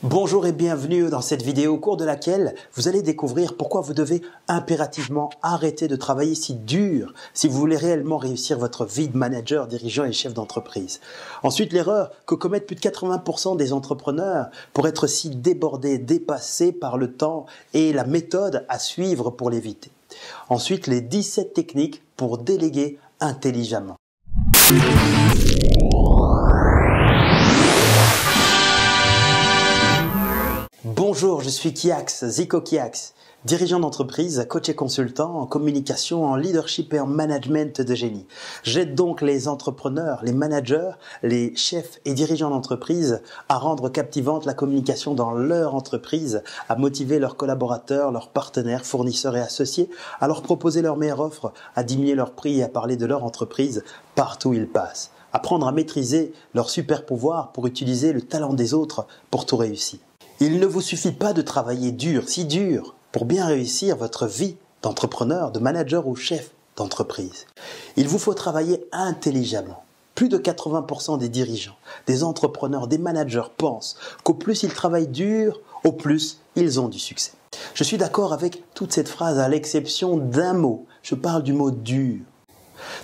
Bonjour et bienvenue dans cette vidéo au cours de laquelle vous allez découvrir pourquoi vous devez impérativement arrêter de travailler si dur si vous voulez réellement réussir votre vie de manager, dirigeant et chef d'entreprise. Ensuite, l'erreur que commettent plus de 80% des entrepreneurs pour être si débordés, dépassés par le temps et la méthode à suivre pour l'éviter. Ensuite, les 17 techniques pour déléguer intelligemment. Bonjour, je suis Kiax, Zico Kiax, dirigeant d'entreprise, coach et consultant en communication, en leadership et en management de génie. J'aide donc les entrepreneurs, les managers, les chefs et dirigeants d'entreprise à rendre captivante la communication dans leur entreprise, à motiver leurs collaborateurs, leurs partenaires, fournisseurs et associés, à leur proposer leur meilleure offre, à diminuer leur prix et à parler de leur entreprise partout où ils passent. Apprendre à maîtriser leur super pouvoir pour utiliser le talent des autres pour tout réussir. Il ne vous suffit pas de travailler dur, si dur, pour bien réussir votre vie d'entrepreneur, de manager ou chef d'entreprise. Il vous faut travailler intelligemment. Plus de 80% des dirigeants, des entrepreneurs, des managers pensent qu'au plus ils travaillent dur, au plus ils ont du succès. Je suis d'accord avec toute cette phrase à l'exception d'un mot. Je parle du mot dur.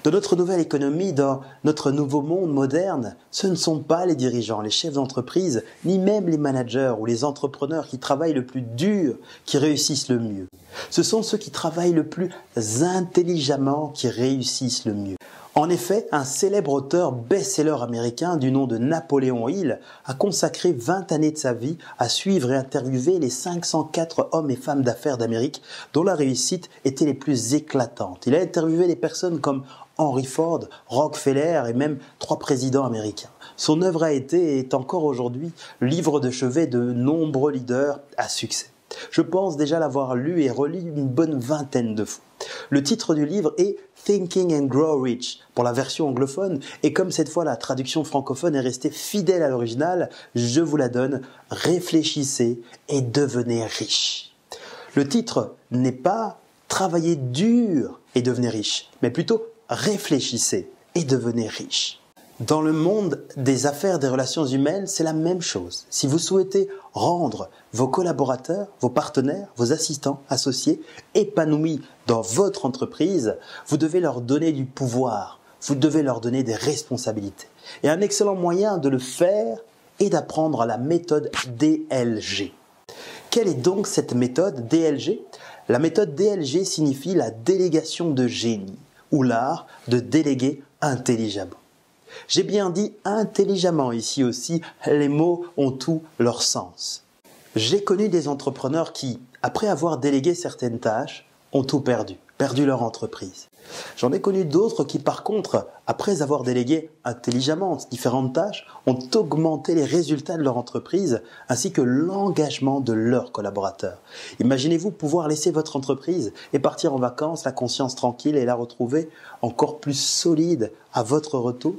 Dans notre nouvelle économie, dans notre nouveau monde moderne, ce ne sont pas les dirigeants, les chefs d'entreprise, ni même les managers ou les entrepreneurs qui travaillent le plus dur qui réussissent le mieux. Ce sont ceux qui travaillent le plus intelligemment qui réussissent le mieux. En effet, un célèbre auteur best-seller américain du nom de Napoléon Hill a consacré 20 années de sa vie à suivre et interviewer les 504 hommes et femmes d'affaires d'Amérique dont la réussite était les plus éclatantes. Il a interviewé des personnes comme Henry Ford, Rockefeller et même 3 présidents américains. Son œuvre a été et est encore aujourd'hui le livre de chevet de nombreux leaders à succès. Je pense déjà l'avoir lu et relu une bonne vingtaine de fois. Le titre du livre est Thinking and Grow Rich pour la version anglophone et comme cette fois la traduction francophone est restée fidèle à l'original, je vous la donne, réfléchissez et devenez riche. Le titre n'est pas travaillez dur et devenez riche, mais plutôt réfléchissez et devenez riche. Dans le monde des affaires des relations humaines, c'est la même chose. Si vous souhaitez rendre vos collaborateurs, vos partenaires, vos assistants, associés épanouis dans votre entreprise, vous devez leur donner du pouvoir, vous devez leur donner des responsabilités. Et un excellent moyen de le faire est d'apprendre la méthode DLG. Quelle est donc cette méthode DLG ? La méthode DLG signifie la délégation de génie ou l'art de déléguer intelligemment. J'ai bien dit intelligemment ici aussi, les mots ont tout leur sens. J'ai connu des entrepreneurs qui, après avoir délégué certaines tâches, ont tout perdu leur entreprise. J'en ai connu d'autres qui par contre, après avoir délégué intelligemment différentes tâches, ont augmenté les résultats de leur entreprise ainsi que l'engagement de leurs collaborateurs. Imaginez-vous pouvoir laisser votre entreprise et partir en vacances, la conscience tranquille et la retrouver encore plus solide à votre retour.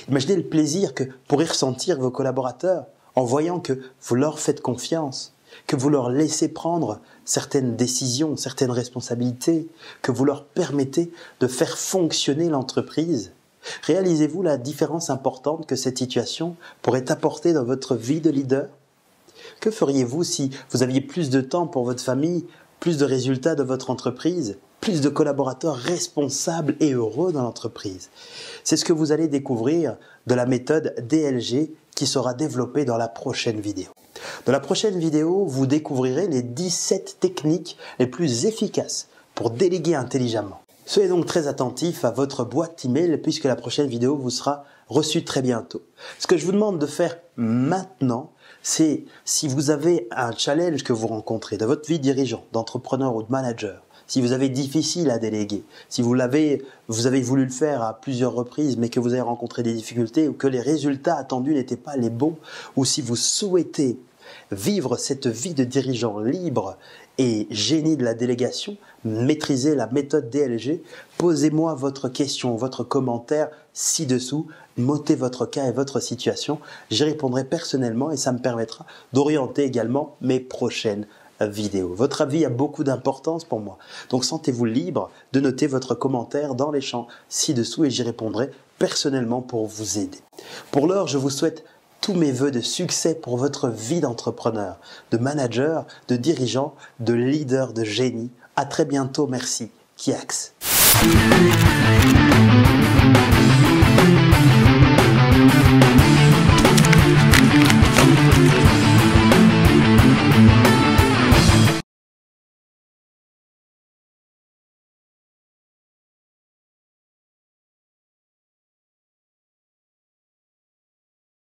Imaginez le plaisir que pourraient ressentir vos collaborateurs en voyant que vous leur faites confiance, que vous leur laissez prendre certaines décisions, certaines responsabilités, que vous leur permettez de faire fonctionner l'entreprise. Réalisez-vous la différence importante que cette situation pourrait apporter dans votre vie de leader ? Que feriez-vous si vous aviez plus de temps pour votre famille, plus de résultats de votre entreprise, plus de collaborateurs responsables et heureux dans l'entreprise? C'est ce que vous allez découvrir de la méthode DLG qui sera développée dans la prochaine vidéo. Dans la prochaine vidéo, vous découvrirez les 17 techniques les plus efficaces pour déléguer intelligemment. Soyez donc très attentifs à votre boîte email puisque la prochaine vidéo vous sera reçue très bientôt. Ce que je vous demande de faire maintenant, c'est si vous avez un challenge que vous rencontrez dans votre vie de dirigeant, d'entrepreneur ou de manager, si vous avez difficile à déléguer, si vous avez voulu le faire à plusieurs reprises mais que vous avez rencontré des difficultés ou que les résultats attendus n'étaient pas les bons, ou si vous souhaitez vivre cette vie de dirigeant libre et génie de la délégation, maîtriser la méthode DLG, posez-moi votre question, votre commentaire ci-dessous, notez votre cas et votre situation, j'y répondrai personnellement et ça me permettra d'orienter également mes prochaines vidéos. Votre avis a beaucoup d'importance pour moi, donc sentez-vous libre de noter votre commentaire dans les champs ci-dessous et j'y répondrai personnellement pour vous aider. Pour l'heure, je vous souhaite tous mes vœux de succès pour votre vie d'entrepreneur, de manager, de dirigeant, de leader, de génie. À très bientôt, merci. Kiax.